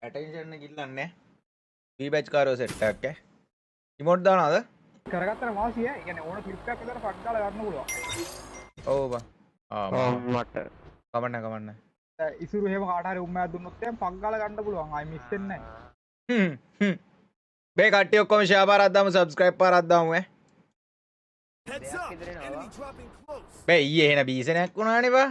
Attention එක ඉල්ලන්නේ වී batch කාරෝ set එකක් ඈ ඉමෝට් දානවද කරගත්තට වාසිය. ඒ කියන්නේ ඕන ක්ලිප් එකක් විතර ෆක් ගාලා ගන්න පුළුවන්. ඔව් බා මට කමන්න ඉසුරු එහෙම කාට හරි උම්මයක් දුන්නොත් එහෙනම් ෆක් ගාලා ගන්න පුළුවන්. ආයි මිස් වෙන්නේ නැහැ. බේ කට්ටිය ඔක්කොම ෂෙයා පාරක් දාමු සබ්ස්ක්‍රයිබ් පාරක් දාමු ඈ බේ ඊයේ එන බීසනයක් වුණානේ බා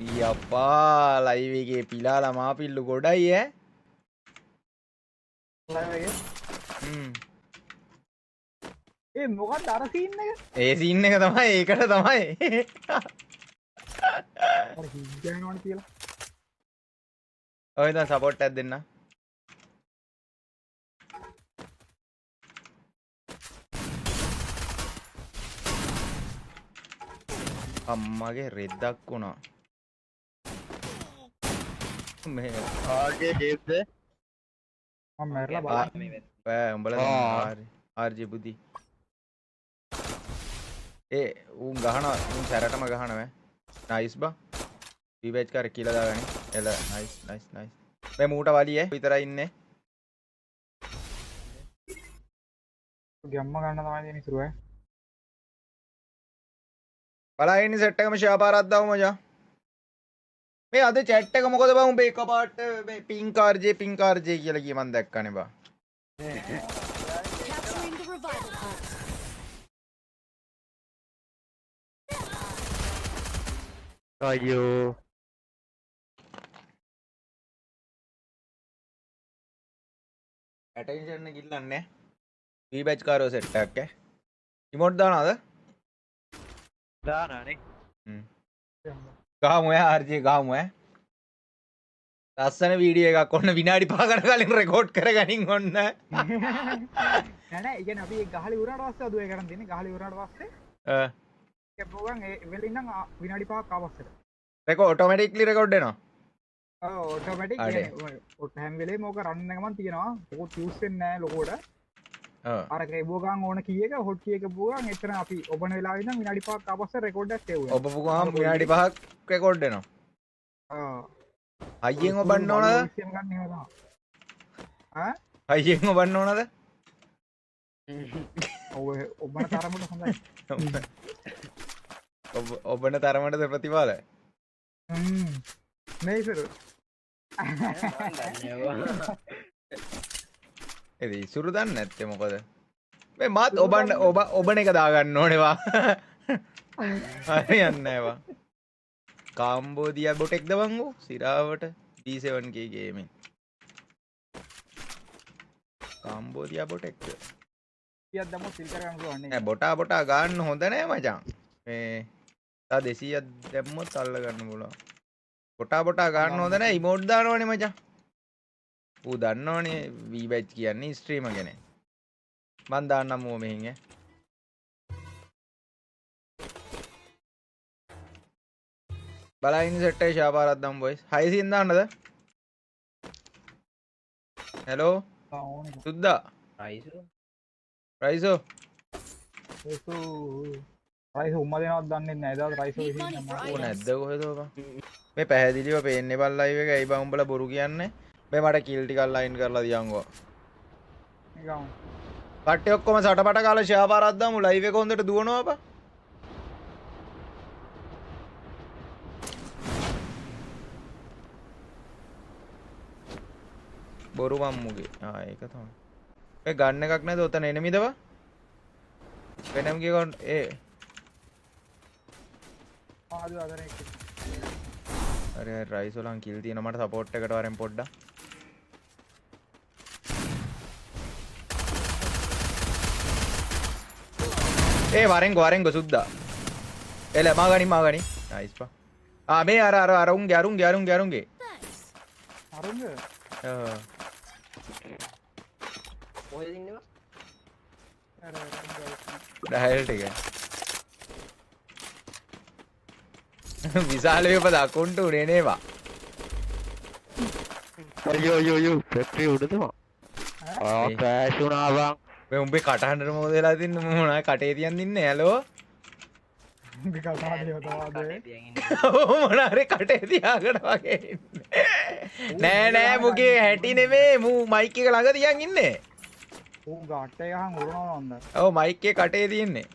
ඊ අප්පා ලයිව් එකේ පිලාලා මාපිල්ලු ගොඩයි ඈ ඒ මොකක්ද අර සීන් එක? ඒ සීන් එක තමයි ඒකට තමයි අර හින්ජනවනේ කියලා. ඔය දැන් සපෝට් එකක් දෙන්න අම්මගේ රෙද්දක් වුණා මේ ආගේ හේත්ද මම මැරලා බලන්න. බෑ උඹලා හරි ආර්ජි බුද්ධි ඒ උන් ගහනවා උන් සැරටම ගහනවා නයිස් බා වී බැච් කාරේ කියලා දාගනි එල නයිස් මේ මූට වලියේ විතරයි ඉන්නේ ගැම්ම ගන්න තමයි තියෙන ඉතුරු ඈ. බලයින් සෙට් එකම ෂෙයා පාරක් දාමු මචං මේ අද chat එක මොකද බං උඹේ එකපාරට මේ පින්ක් ආර්ජේ කියලා කිය මන් දැක්කනේ බා Capturing the revival point. අයියෝ ඇටෙන්ෂන් එක ඉල්ලන්නේ වී බැච් කාරෝ සෙට් එකක් ඈ ඉමෝට් දානවද දානනේ ගහමු ඈ ආර්ජේ ගහමු ඈ ලස්සන වීඩියෝ එකක් ඔන්න විනාඩි 5කට කලින් රෙකෝඩ් කරගනින් ඔන්න නෑ නෑ ඒ කියන්නේ අපි ඒ ගහලි උරාට පස්සේ අදුවේ කරන් තියෙන්නේ. ගහලි උරාට පස්සේ ඒක ප්‍රෝග්‍රෑම් ඒ වෙලින් නම් විනාඩි 5ක් ආවස්සට. රෙකෝඩ් ඔටෝමැටික්ලි රෙකෝඩ් වෙනවා ඔව් ඔටෝමැටික් ඔට හැම වෙලේම ඕක රන් එකමන් තියෙනවා. මොකොත් යූස් වෙන්නේ නෑ ලොකෝට. අර ගේබෝගන් ඕන කීයක හොට් කීයක බෝගන් එතන අපි ඔබන වෙලාවෙ ඉඳන් විනාඩි 5ක් ආපස්සේ රෙකෝඩ් එකක් සේව් වෙනවා. ඔබපු ගමන් විනාඩි 5ක් රෙකෝඩ් වෙනවා අයියෙන් ඔබන්න ඕනද අයියෙන් ඔබන්න ඕනද ඔබන තරමට හොඳයි ඔබන තරමටද ප්‍රතිඵල මේසරු එද ඉසුරු දන්න නැත්තේ මොකද මේ මාත් ඔබන්න ඔබන එක දාගන්න ඕනවා හරි යන්න ඒවා කාම්බෝදියා බොටෙක්ද බංගු සිරාවට D7K ගේමින් කාම්බෝදියා බොටෙක්ද කියක් දම සිල් කරගන්න පුළුවන් නේ. බොටා ගන්න හොඳ නෑ මචං මේ තා 200ක් දැම්මොත් අල්ල ගන්න පුළුවන් බොටා ගන්න හොඳ නෑ ඉමෝට් දානවනේ මචං ඌ දන්නවනේ වී බැච් කියන්නේ ස්ට්‍රීමර් කෙනෙක් මන් දාන්නම් ඌ මෙහින් ඈ බලයින් සෙට් එකේ ෂෙයා පාරක් දාමු බොයිස් 600 දාන්නද හෙලෝ සුද්දා රයිසෝ රයිස් උම්ම දෙනවත් දන්නේ නැහැ. එදාට rice Need money for O items. නැද්ද කොහෙද බං මේ පැහැදිලිව පේන්නේ බල් ලයිව් එක ඇයි බං උඹලා බොරු කියන්නේ මේ මට කිල් ටිකක් ලයින් කරලා දියන්ගෝ නිකන් කට්ටිය ඔක්කොම සටපට කාලා ෂෙයා පාරක් දාමු ලයිව් එක හොඳට දුවනවා බං බොරු මම්මුගේ ඒක තමයි ඒ ගන්න එකක් නැද ඔතන එනමිද බං වෙනම ගිය ඒ ආදු අදරේ අර රයිසෝලන් කිල් තියෙන මට සපෝට් එකට වරෙන් පොඩ්ඩක් ඒ වරෙන් සුද්දා එල මාගනි නයිස් පා ආ මේ අර උන්ගේ Thanks. අරුංග කොහෙද ඉන්නවා ඩයල් ටික විශාල වේපද අකවුන්ට් උනේ නේවා අයියෝ ෆැක්ටරි උඩද මම ක්‍රෑෂ් වුණා බං මේ උඹේ කටහඬට මොකද වෙලා තින්නේ මොනවා කටේ තියන් ඉන්නේ හැලෝ මොනාරේ කටේ තියාගෙන වගේ ඉන්නේ. නෑ මුගේ හැටි නෙමේ මූ මයික් එක ළඟ තියන් ඉන්නේ. ඌ ගාට් එක ගහන් උරනවා නන්ද. ඔව් මයික් එක කටේ තියෙන්නේ.